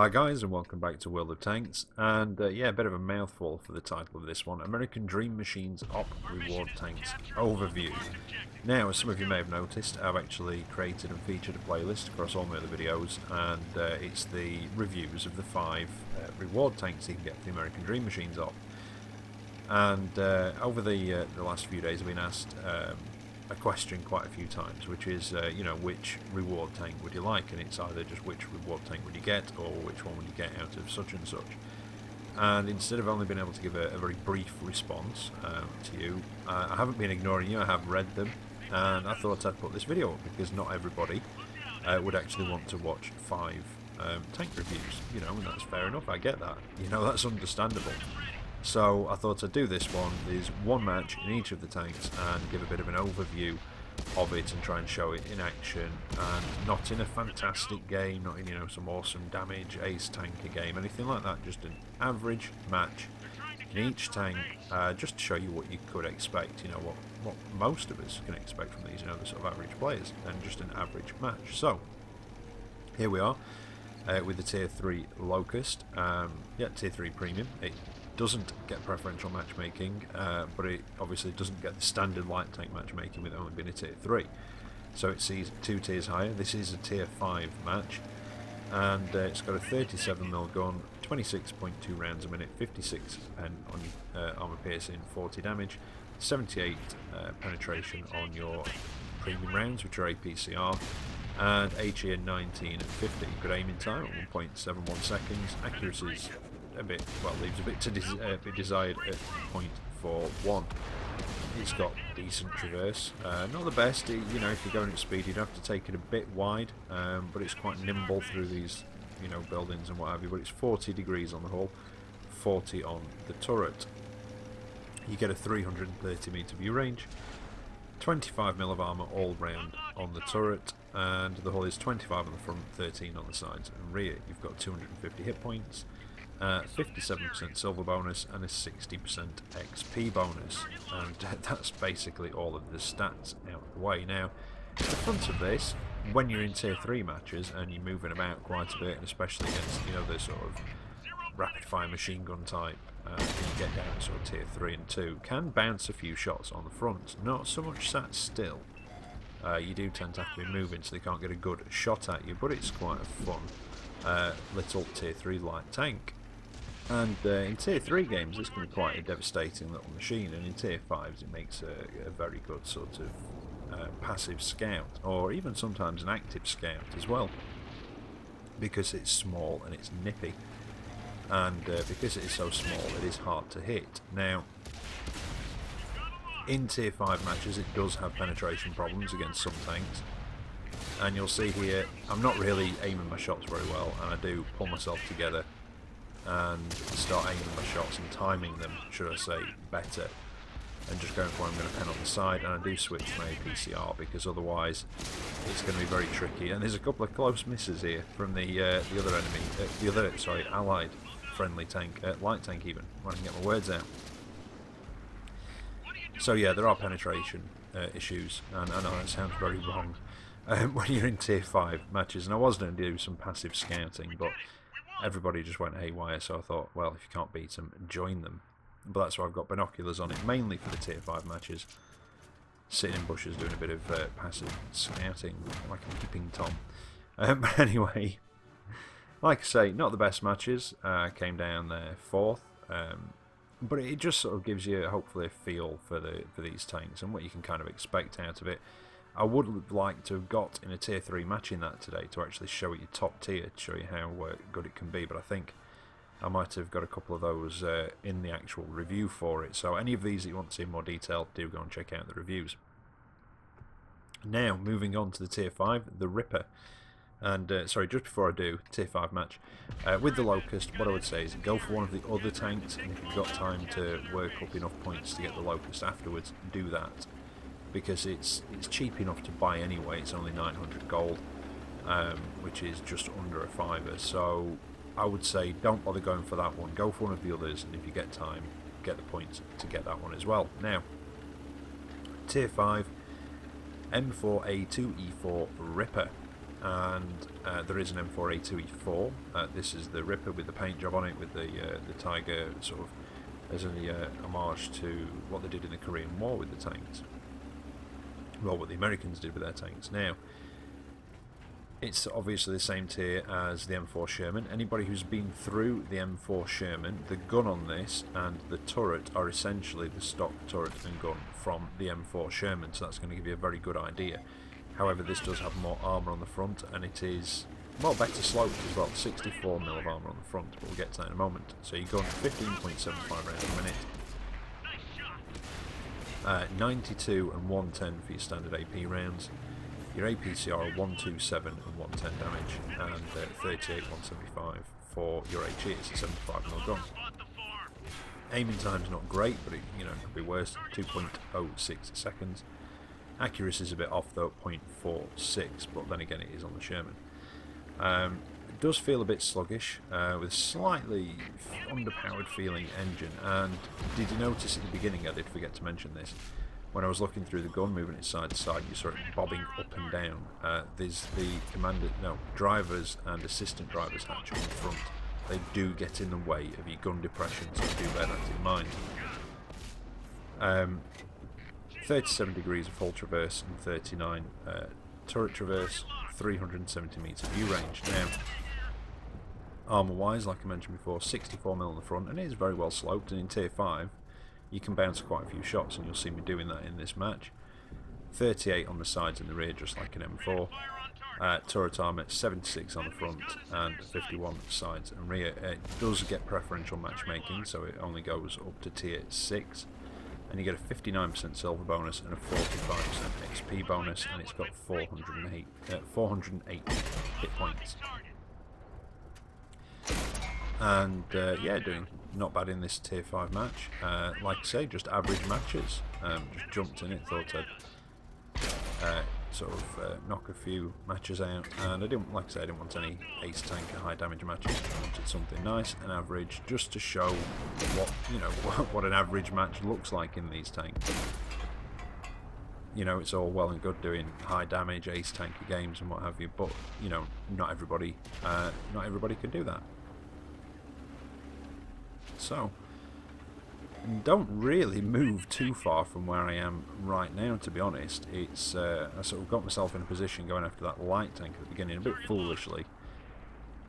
Hi guys, and welcome back to World of Tanks, and yeah, a bit of a mouthful for the title of this one, American Dream Machines Op Reward Tanks Overview. Now, as some of you may have noticed, I've actually created and featured a playlist across all my other videos, and it's the reviews of the 5 reward tanks you can get for the American Dream Machines Op. And over the last few days I've been asked a question quite a few times, which is, you know, which reward tank would you like? And it's either just which reward tank would you get, or which one would you get out of such and such. And instead of only being able to give a very brief response to you, I haven't been ignoring you, I have read them, and I thought I'd put this video up because not everybody would actually want to watch 5 tank reviews, you know, and that's fair enough, I get that, you know, that's understandable. So I thought I'd do this one. There's one match in each of the tanks and give a bit of an overview of it and try and show it in action, and not in a fantastic game, not in, you know, some awesome damage ace tanker game, anything like that, just an average match in each tank, just to show you what you could expect, you know, what most of us can expect from these, you know, the sort of average players, and just an average match. So here we are with the tier 3 Locust, yeah, tier 3 premium. It doesn't get preferential matchmaking, but it obviously doesn't get the standard light tank matchmaking with it only being a tier 3. So it sees 2 tiers higher. This is a tier 5 match, and it's got a 37mm gun, 26.2 rounds a minute, 56 pen on armor piercing, 40 damage, 78 penetration on your premium rounds, which are APCR, and HE 19 and 50. Good aiming time at 1.71 seconds. Accuracy's a bit, well, leaves a bit to be desired at 0.41. It's got decent traverse, not the best, you know, if you're going at speed you'd have to take it a bit wide, but it's quite nimble through these, you know, buildings and what have you. But it's 40 degrees on the hull, 40 on the turret. You get a 330 meter view range, 25mm of armour all round on the turret, and the hull is 25 on the front, 13 on the sides and rear. You've got 250 hit points, 57% silver bonus, and a 60% XP bonus, and that's basically all of the stats out of the way. Now, the front of this, when you're in tier 3 matches and you're moving about quite a bit, and especially against, you know, the sort of rapid fire machine gun type, you get down to sort of tier 3 and 2, can bounce a few shots on the front, not so much sat still. You do tend to have to be moving so they can't get a good shot at you, but it's quite a fun little tier 3 light tank. And in tier 3 games this can be quite a devastating little machine, and in tier 5s it makes a very good sort of passive scout, or even sometimes an active scout as well, because it's small and it's nippy, and because it is so small it is hard to hit. Now, in tier 5 matches it does have penetration problems against some tanks, and you'll see here I'm not really aiming my shots very well, and I do pull myself together and start aiming my shots and timing them, should I say, better, and just going for I'm going to pen on the side, and I do switch my APCR because otherwise it's going to be very tricky. And there's a couple of close misses here from the other enemy, allied friendly tank, light tank even, when I can get my words out. So yeah, there are penetration issues, and I know that sounds very wrong when you're in tier 5 matches, and I was going to do some passive scouting, but everybody just went haywire, so I thought, well, if you can't beat them, join them. But that's why I've got binoculars on it, mainly for the tier 5 matches, sitting in bushes doing a bit of passive scouting, like a peeping Tom. But anyway, like I say, not the best matches, came down there 4th, but it just sort of gives you hopefully a feel for these tanks and what you can kind of expect out of it. I would like to have got in a tier 3 match in that today to actually show it your top tier, to show you how good it can be, but I think I might have got a couple of those in the actual review for it. So any of these that you want to see in more detail, do go and check out the reviews. Now, moving on to the tier 5, the Ripper. And, sorry, just before I do, tier 5 match, with the Locust, what I would say is go for one of the other tanks, and if you've got time to work up enough points to get the Locust afterwards, do that, because it's cheap enough to buy anyway. It's only 900 gold, which is just under a fiver, so I would say don't bother going for that one, go for one of the others, and if you get time, get the points to get that one as well. Now, tier 5, M4A2E4 Ripper. and there is an M4A2E4. This is the Ripper with the paint job on it, with the tiger sort of as a homage to what they did in the Korean War with the tanks. Well, what the Americans did with their tanks. Now, it's obviously the same tier as the M4 Sherman. Anybody who's been through the M4 Sherman, the gun on this and the turret are essentially the stock turret and gun from the M4 Sherman, so that's going to give you a very good idea. However, this does have more armour on the front, and it is, well, better sloped as well. 64mm of armour on the front, but we'll get to that in a moment. So you're going 15.75 rounds a minute. 92 and 110 for your standard AP rounds. Your APCR are 127 and 110 damage, and 38, 175 for your HE. It's a 75mm gun. Aiming time's not great, but it, you know, could be worse. 2.06 seconds. Accuracy is a bit off though, 0.46, but then again it is on the Sherman. It does feel a bit sluggish, with a slightly underpowered feeling engine. And did you notice at the beginning, I did forget to mention this, when I was looking through the gun, moving it side to side, you saw it bobbing up and down. There's the drivers and assistant drivers hatch in front. They do get in the way of your gun depression, so do bear that in mind. 37 degrees of full traverse and 39 turret traverse, 370 metre view range. Now, armour wise, like I mentioned before, 64mm on the front, and it is very well sloped, and in tier 5 you can bounce quite a few shots, and you'll see me doing that in this match. 38 on the sides and the rear, just like an M4. Turret armour 76 on the front and 51 sides and rear. It does get preferential matchmaking, so it only goes up to tier 6. And you get a 59% silver bonus and a 45% XP bonus, and it's got 408 hit points. And yeah, doing not bad in this tier 5 match. Like I say, just average matches. Just jumped in it, thought I'd sort of knock a few matches out, and I didn't, like I say, I didn't want any ace tank or high damage matches. I wanted something nice and average, just to show what, you know, what an average match looks like in these tanks. You know, it's all well and good doing high damage ace tanker games and what have you, but you know, not everybody can do that. So, don't really move too far from where I am right now, to be honest. It's I sort of got myself in a position going after that light tank at the beginning a bit foolishly,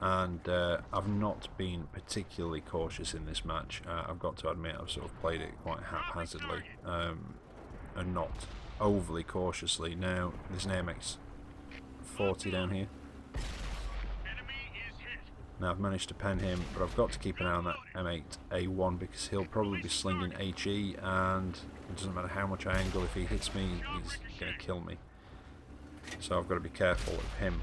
and I've not been particularly cautious in this match. I've got to admit, I've sort of played it quite haphazardly and not overly cautiously. Now there's an AMX-40 down here. Now I've managed to pen him, but I've got to keep an eye on that M8A1 because he'll probably be slinging HE, and it doesn't matter how much I angle, if he hits me, he's going to kill me. So I've got to be careful of him.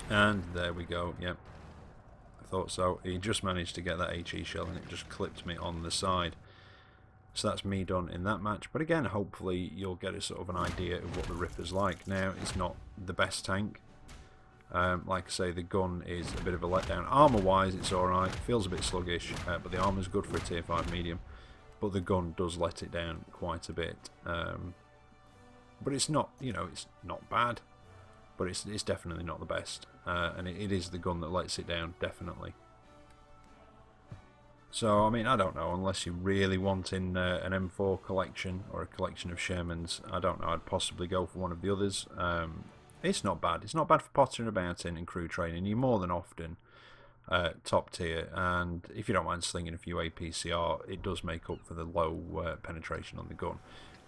And there we go, yep. I thought so. He just managed to get that HE shell and it just clipped me on the side. So that's me done in that match, but again, hopefully you'll get a sort of an idea of what the Ripper's like. Now, it's not the best tank. Like I say, the gun is a bit of a letdown. Armour wise, it's alright, feels a bit sluggish, but the armour's good for a tier 5 medium, but the gun does let it down quite a bit. But it's not, you know, it's not bad, but it's definitely not the best, and it is the gun that lets it down, definitely. So, I mean, I don't know, unless you're really wanting an M4 collection or a collection of Shermans, I don't know, I'd possibly go for one of the others. It's not bad. It's not bad for pottering about in and crew training. You're more than often top tier, and if you don't mind slinging a few APCR, it does make up for the low penetration on the gun.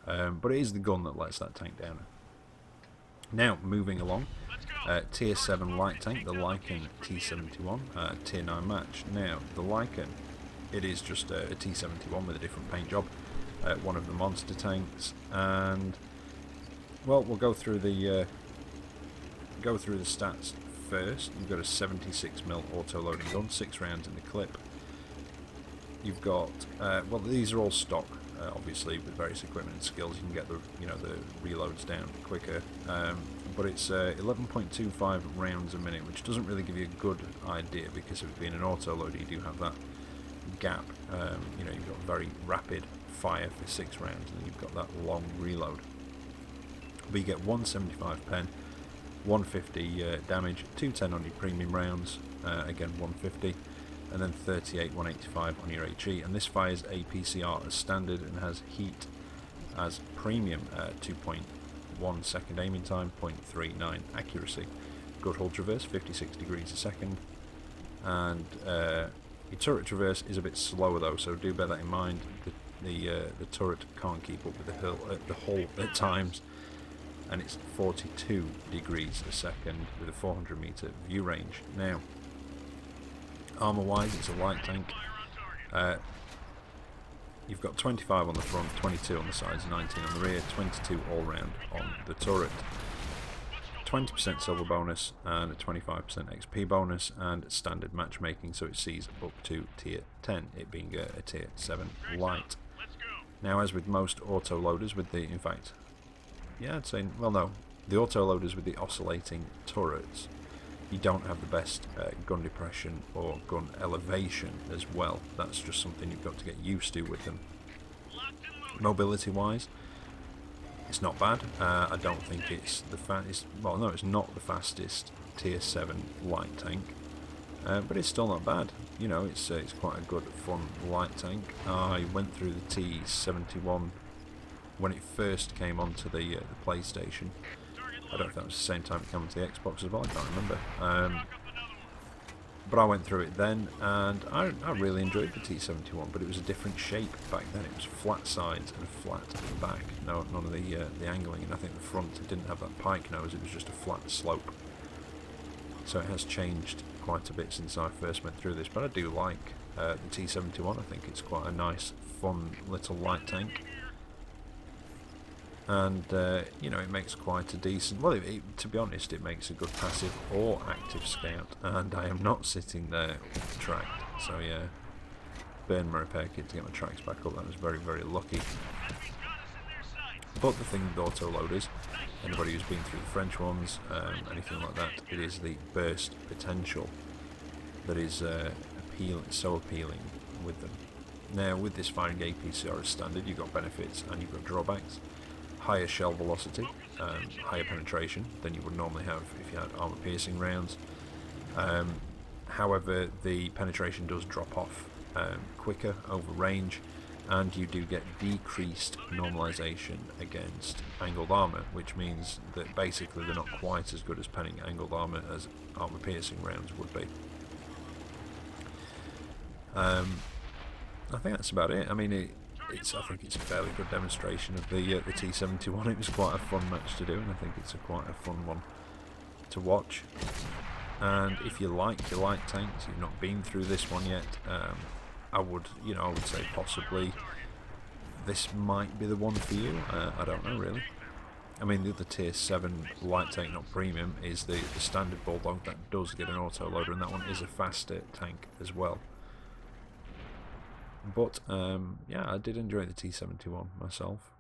But it is the gun that lets that tank down. Now, moving along, tier 7 light tank, the Lycan T71, tier 9 match. Now, the Lycan, it is just a T71 with a different paint job, one of the monster tanks, and well, we'll go through the stats first. You've got a 76mm auto-loading gun, 6 rounds in the clip. You've got, well, these are all stock, obviously, with various equipment and skills. You can get the, you know, the reloads down quicker. But it's 11.25 rounds a minute, which doesn't really give you a good idea because of it being an auto-loader, you do have that gap. You know, you've got very rapid fire for 6 rounds, and you've got that long reload. But you get 175 pen. 150 damage, 210 on your premium rounds, again 150, and then 38, 185 on your HE. And this fires APCR as standard and has heat as premium, 2.1 second aiming time, 0.39 accuracy. Good hull traverse, 56 degrees a second, and your turret traverse is a bit slower though, so do bear that in mind. The turret can't keep up with the hull at times, and it's 42 degrees a second with a 400 meter view range. Now, armor wise, it's a light tank. You've got 25 on the front, 22 on the sides, 19 on the rear, 22 all round on the turret. 20% silver bonus and a 25% XP bonus, and standard matchmaking, so it sees up to tier 10, it being a tier 7 light. Now, as with most auto loaders with the, in fact, yeah, I'd say, well no, the auto loaders with the oscillating turrets, you don't have the best gun depression or gun elevation as well. That's just something you've got to get used to with them. Mobility wise, it's not bad. I don't think it's the fastest, well no, it's not the fastest tier 7 light tank, but it's still not bad. You know, it's quite a good fun light tank. I went through the T71 when it first came onto the PlayStation. I don't know if that was the same time it came onto the Xbox as well, I can't remember. But I went through it then, and I really enjoyed the T71, but it was a different shape back then. It was flat sides and flat back, none of the angling, and I think the front, it didn't have that pike nose, it was just a flat slope. So it has changed quite a bit since I first went through this, but I do like the T71. I think it's quite a nice, fun little light tank. And you know, it makes quite a decent, well, to be honest, it makes a good passive or active scout, and I am not sitting there tracked, so yeah, burn my repair kit to get my tracks back up. That was very, very lucky. But the thing with auto loaders, anybody who's been through the French ones, anything like that, it is the burst potential that is so appealing with them. Now, with this firing APCR as standard, you've got benefits and you've got drawbacks. Higher shell velocity, higher penetration than you would normally have if you had armor piercing rounds. However, the penetration does drop off quicker over range, and you do get decreased normalization against angled armor, which means that basically they're not quite as good as penning angled armor as armor piercing rounds would be. I think that's about it. I mean, I think it's a fairly good demonstration of the T71. It was quite a fun match to do, and I think it's quite a fun one to watch. And if you like your light tanks, you've not been through this one yet, I would say possibly this might be the one for you. I don't know really. I mean, the other tier 7 light tank, not premium, is the standard Bulldog that does get an auto loader, and that one is a faster tank as well. But yeah, I did enjoy the T71 myself.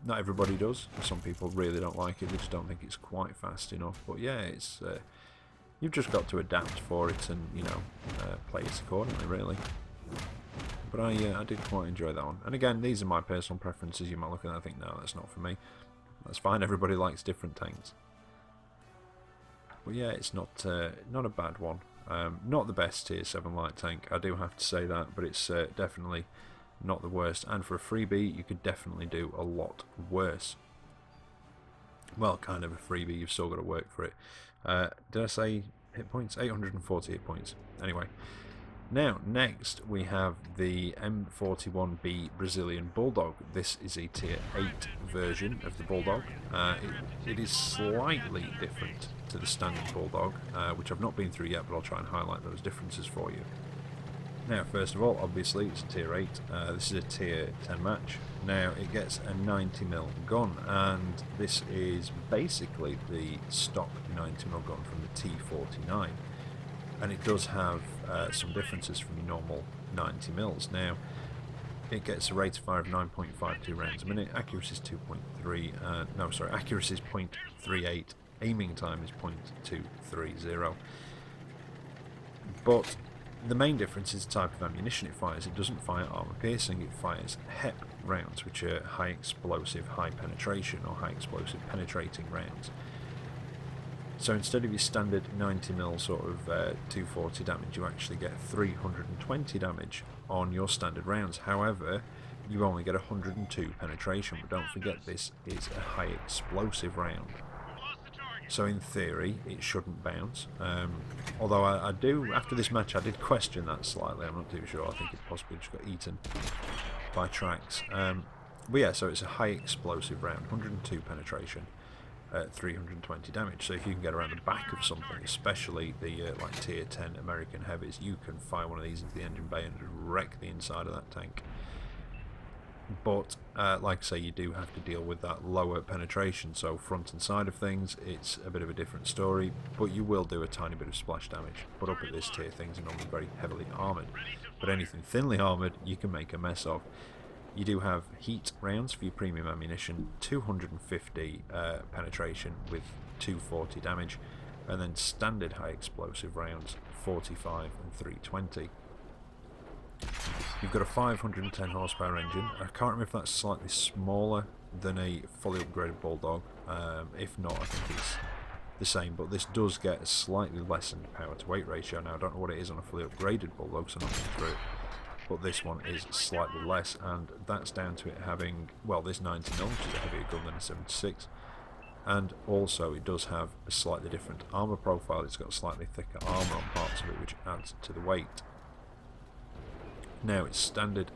Not everybody does. Some people really don't like it. They just don't think it's quite fast enough. But yeah, it's you've just got to adapt for it and play it accordingly, really. But I did quite enjoy that one. And again, these are my personal preferences. You might look at that and think, no, that's not for me. That's fine. Everybody likes different tanks. But yeah, it's not a bad one. Not the best tier 7 light tank, I do have to say that, but it's definitely not the worst. And for a freebie, you could definitely do a lot worse. Well, kind of a freebie, you've still got to work for it. Did I say hit points? 840 hit points. Anyway, now next we have the M41B Brazilian Bulldog. This is a tier 8 version of the Bulldog. It is slightly different to the standard Bulldog, which I've not been through yet, but I'll try and highlight those differences for you. Now, first of all, obviously it's a tier 8. This is a tier 10 match. Now, it gets a 90mm gun, and this is basically the stock 90mm gun from the T49. And it does have some differences from your normal 90mm. Now, it gets a rate of fire of 9.52 rounds a minute. Accuracy is 2.3. No, sorry, accuracy is 0.38. Aiming time is 0.230. But the main difference is the type of ammunition it fires. It doesn't fire armor piercing, it fires HEP rounds, which are high explosive, high penetration, or high explosive penetrating rounds. So instead of your standard 90mm sort of 240 damage, you actually get 320 damage on your standard rounds. However, you only get 102 penetration, but don't forget this is a high explosive round. So in theory, it shouldn't bounce. Although I do, after this match, I did question that slightly. I'm not too sure. I think it possibly just got eaten by tracks. But yeah, so it's a high explosive round, 102 penetration, 320 damage. So if you can get around the back of something, especially the like tier 10 American heavies, you can fire one of these into the engine bay and just wreck the inside of that tank. But like I say, you do have to deal with that lower penetration, so front and side of things, it's a bit of a different story, but you will do a tiny bit of splash damage. But up at this tier, things are normally very heavily armoured, but anything thinly armoured you can make a mess of. You do have heat rounds for your premium ammunition, 250 penetration with 240 damage, and then standard high explosive rounds, 45 and 320. You've got a 510 horsepower engine. I can't remember if that's slightly smaller than a fully upgraded Bulldog. If not, I think it's the same, but this does get a slightly lessened power to weight ratio. Now I don't know what it is on a fully upgraded Bulldog, so I'm not going through it. But this one is slightly less, and that's down to it having, well, this 90mm, which is a heavier gun than a 76, and also it does have a slightly different armour profile. It's got slightly thicker armour on parts of it, which adds to the weight. Now it's standard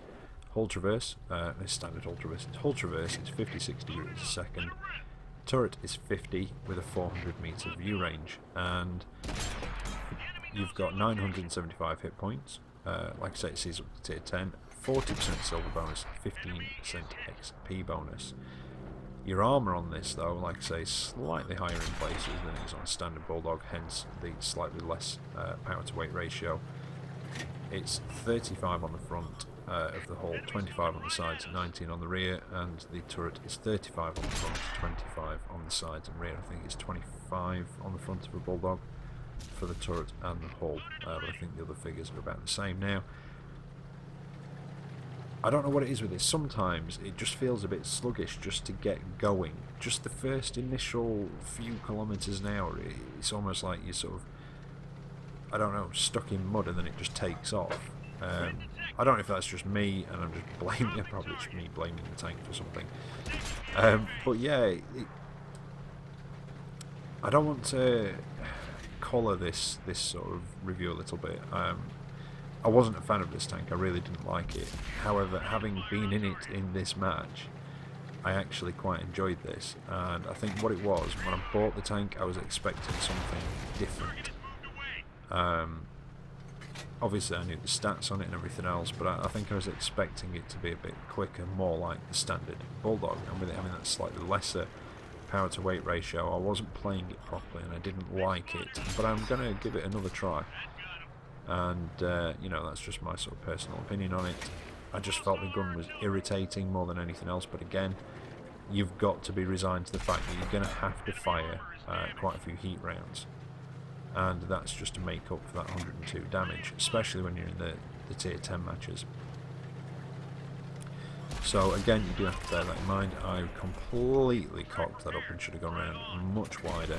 hull traverse, it's hull traverse, it's 56 degrees a second, turret is 50 with a 400 metre view range, and you've got 975 hit points. Like I say, it sees up to tier 10, 40% silver bonus, 15% XP bonus. Your armour on this though, like I say, is slightly higher in places than it is on a standard Bulldog, hence the slightly less power to weight ratio. It's 35 on the front of the hull, 25 on the sides, 19 on the rear, and the turret is 35 on the front, 25 on the sides and rear. I think it's 25 on the front of a Bulldog for the turret and the hull, but I think the other figures are about the same. Now, I don't know what it is with this. Sometimes it just feels a bit sluggish just to get going. Just the first initial few kilometres an hour, it's almost like you're sort of, I don't know, stuck in mud and then it just takes off. I don't know if that's just me and I'm just blaming it, probably just me blaming the tank for something. But yeah, I don't want to colour this sort of review a little bit. I wasn't a fan of this tank, I really didn't like it. However, having been in it in this match, I actually quite enjoyed this, and I think what it was, when I bought the tank I was expecting something different. Obviously I knew the stats on it and everything else, but I think I was expecting it to be a bit quicker, more like the standard Bulldog, and with it having that slightly lesser power to weight ratio, I wasn't playing it properly and I didn't like it, but I'm going to give it another try, and you know, that's just my sort of personal opinion on it. I just felt the gun was irritating more than anything else, but again, you've got to be resigned to the fact that you're going to have to fire quite a few heat rounds, and that's just to make up for that 102 damage, especially when you're in the tier 10 matches. So again, you do have to bear that in mind. I completely cocked that up and should have gone around much wider,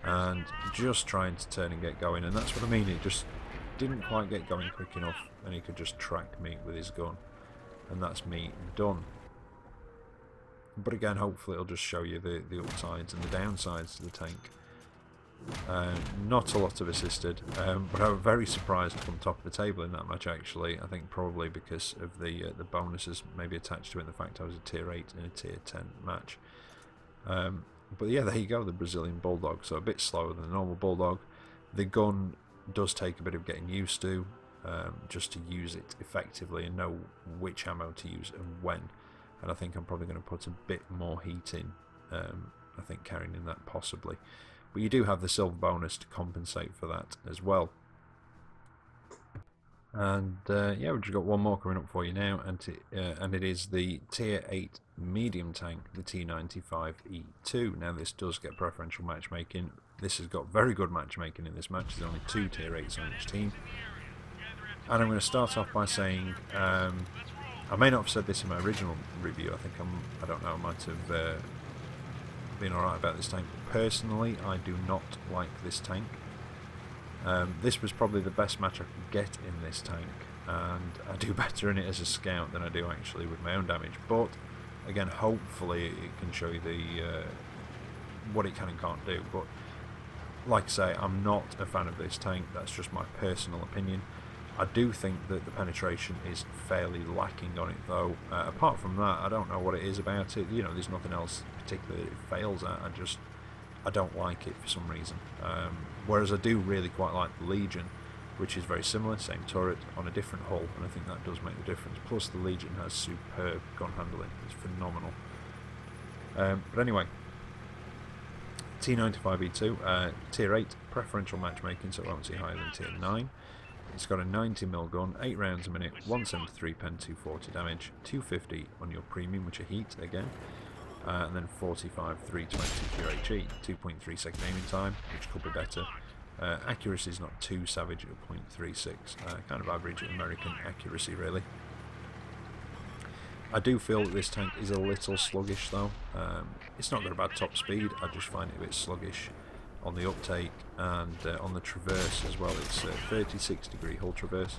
and just trying to turn and get going, and that's what I mean, it just didn't quite get going quick enough and he could just track me with his gun, and that's me done. But again, hopefully it'll just show you the upsides and the downsides to the tank. Not a lot of assisted, but I was very surprised to come top of the table in that match actually. I think probably because of the bonuses maybe attached to it, and the fact I was a tier 8 in a tier 10 match. But yeah, there you go, the Brazilian Bulldog, so a bit slower than the normal Bulldog. The gun does take a bit of getting used to, just to use it effectively and know which ammo to use and when, and I think I'm probably going to put a bit more heat in, I think carrying in that possibly. But you do have the silver bonus to compensate for that as well. And yeah, we've just got one more coming up for you now, and it is the tier 8 medium tank, the T95E2. Now this does get preferential matchmaking. This has got very good matchmaking in this match. There's only 2 tier 8s on each team. And I'm going to start off by saying, I may not have said this in my original review. I think I don't know, I might have been alright about this tank. personally, I do not like this tank. This was probably the best match I could get in this tank, and I do better in it as a scout than I do actually with my own damage. But again, hopefully it can show you the what it can and can't do. But like I say, I'm not a fan of this tank. That's just my personal opinion. I do think that the penetration is fairly lacking on it, though. Apart from that, I don't know what it is about it. You know, there's nothing else particularly it fails at. I don't like it for some reason. Whereas I do really quite like the Legion, which is very similar, same turret on a different hull, and I think that does make the difference. Plus, the Legion has superb gun handling; it's phenomenal. But anyway, T95E2, Tier 8 preferential matchmaking, so it won't see higher than Tier 9. It's got a 90mm gun, 8 rounds a minute, 173 pen, 240 damage, 250 on your premium, which are heat again. And then 45, 320 for your HE, 2.3 second aiming time, which could be better. Accuracy is not too savage at 0.36, kind of average American accuracy really. I do feel that this tank is a little sluggish though. It's not got a bad top speed, I just find it a bit sluggish on the uptake, and on the traverse as well. It's 36 degree hull traverse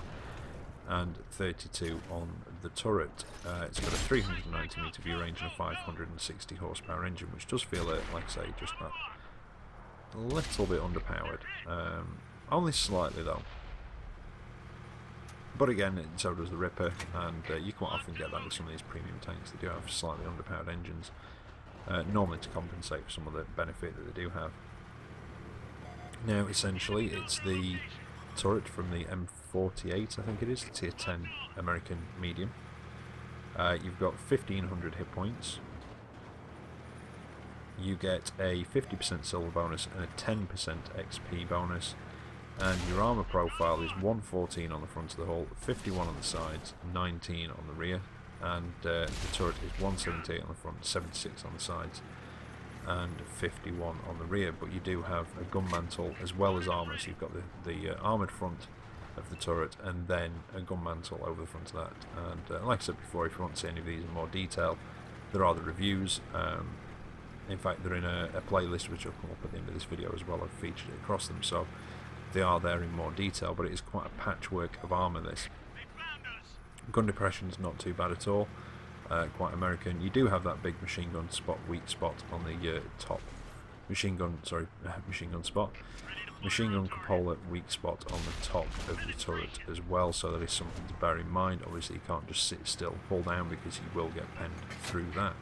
and 32 on the turret. It's got a 390 metre view range and a 560 horsepower engine, which does feel, like I say, just that a little bit underpowered. Only slightly though. But again, so does the Ripper, and you quite often get that with some of these premium tanks. They do have slightly underpowered engines, normally to compensate for some of the benefit that they do have. Now, essentially, it's the turret from the M48, I think it is, the Tier 10 American medium. You've got 1500 hit points. You get a 50% silver bonus and a 10% XP bonus. And your armour profile is 114 on the front of the hull, 51 on the sides, 19 on the rear. And the turret is 178 on the front, 76 on the sides, and 51 on the rear. But you do have a gun mantle as well as armour, so you've got the armoured front of the turret and then a gun mantle over the front of that. And like I said before, if you want to see any of these in more detail, there are the reviews. In fact, they're in a playlist which will come up at the end of this video as well. I've featured it across them, so they are there in more detail, but it is quite a patchwork of armour, this. Gun depression is not too bad at all, quite American. You do have that big machine gun spot, weak spot on the top. Machine gun spot. Machine gun cupola weak spot on the top of the turret as well, so that is something to bear in mind. Obviously you can't just sit still, pull down, because you will get penned through that.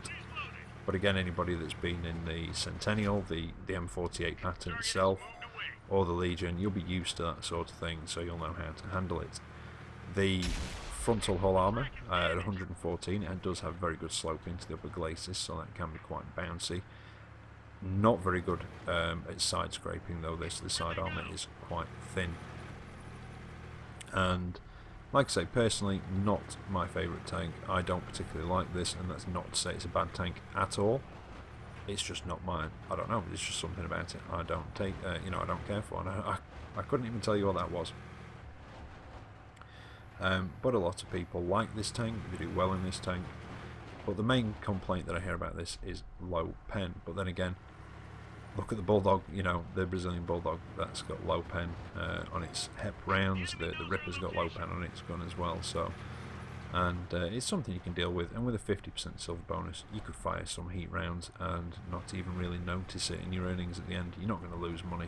But again, anybody that's been in the Centennial, the M48 pattern itself, or the Legion, you'll be used to that sort of thing, so you'll know how to handle it. The frontal hull armour at 114, it does have very good slope into the upper glacis, so that can be quite bouncy. Not very good at side scraping though. The side armour is quite thin. And like I say, personally, not my favourite tank. I don't particularly like this, and that's not to say it's a bad tank at all. It's just not mine. I don't know. There's just something about it I don't take. I don't care for, and I couldn't even tell you what that was. But a lot of people like this tank. They do well in this tank. But the main complaint that I hear about this is low pen. But then again, look at the Bulldog. The Brazilian Bulldog. That's got low pen on its HEP rounds. The Ripper's got low pen on its gun as well. So. And it's something you can deal with, and with a 50% silver bonus you could fire some heat rounds and not even really notice it in your earnings at the end. You're not going to lose money,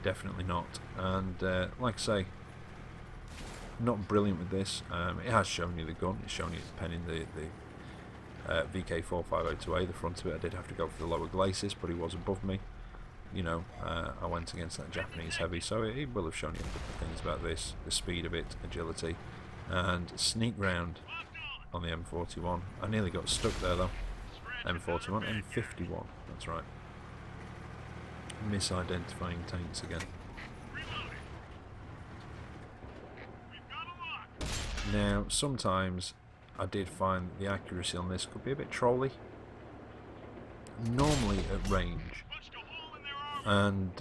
definitely not. And like I say, not brilliant with this. It has shown you the gun, it's shown you the pen in the VK4502A, the front of it. I did have to go for the lower glacis, but he was above me. I went against that Japanese heavy, so it will have shown you a couple of things about this, the speed of it, agility. And sneak round on the M41. I nearly got stuck there though. M41, M51, that's right. Misidentifying tanks again. Now, sometimes I did find that the accuracy on this could be a bit trolly. Normally at range. And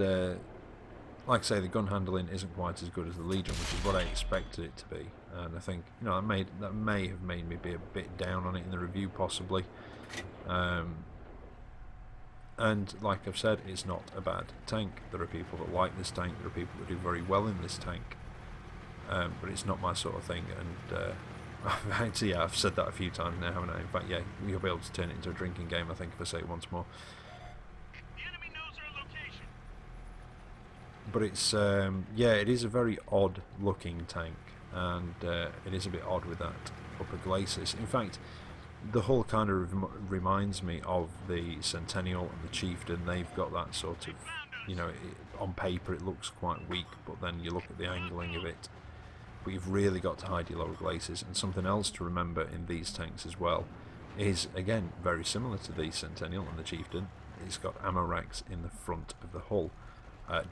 like I say, the gun handling isn't quite as good as the Legion, which is what I expected it to be. And I think, that may have made me be a bit down on it in the review, possibly. And like I've said, it's not a bad tank. There are people that like this tank, there are people that do very well in this tank, but it's not my sort of thing. And actually, yeah, I've said that a few times now, haven't I? In fact, yeah, you'll be able to turn it into a drinking game, I think, if I say it once more. The enemy knows our location. But it's, yeah, it is a very odd looking tank, and it is a bit odd with that upper glacis. In fact, the hull kind of reminds me of the Centennial and the Chieftain. They've got that sort of, you know, on paper it looks quite weak, but then you look at the angling of it. But you've really got to hide your lower glacis. And something else to remember in these tanks as well is, again, very similar to the Centennial and the Chieftain. It's got ammo racks in the front of the hull.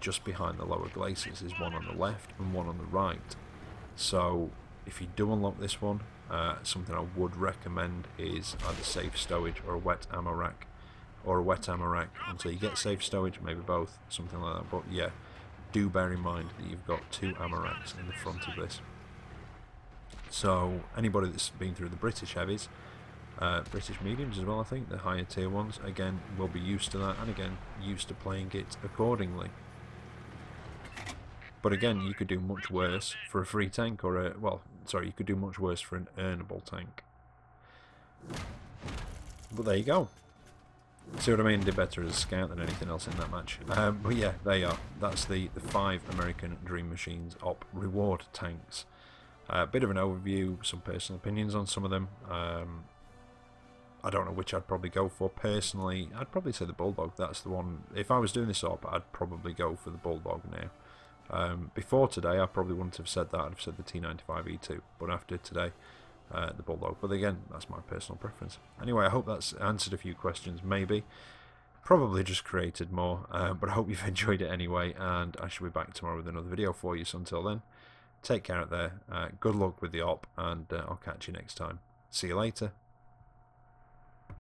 Just behind the lower glacis is one on the left and one on the right. So if you do unlock this one, something I would recommend is either safe stowage or a wet ammo rack, or a wet ammo rack until you get safe stowage, maybe both, something like that. But yeah, do bear in mind that you've got 2 ammo racks in the front of this. So anybody that's been through the British heavies, British mediums as well, I think, the higher tier ones, again, will be used to that, and again, used to playing it accordingly. But again, you could do much worse for a free tank, or a, well, sorry, you could do much worse for an earnable tank. But there you go. See what I mean? Did better as a scout than anything else in that match. But yeah, there you are. That's the 5 American Dream Machines Op reward tanks. A bit of an overview, some personal opinions on some of them. I don't know which I'd probably go for. Personally, I'd probably say the Bulldog. That's the one. If I was doing this op, I'd probably go for the Bulldog now. Before today, I probably wouldn't have said that. I'd have said the T95E2. But after today, the Bulldog. But again, that's my personal preference. Anyway, I hope that's answered a few questions. Maybe. Probably just created more. But I hope you've enjoyed it anyway. And I shall be back tomorrow with another video for you. So until then, take care out there. Good luck with the op. And I'll catch you next time. See you later.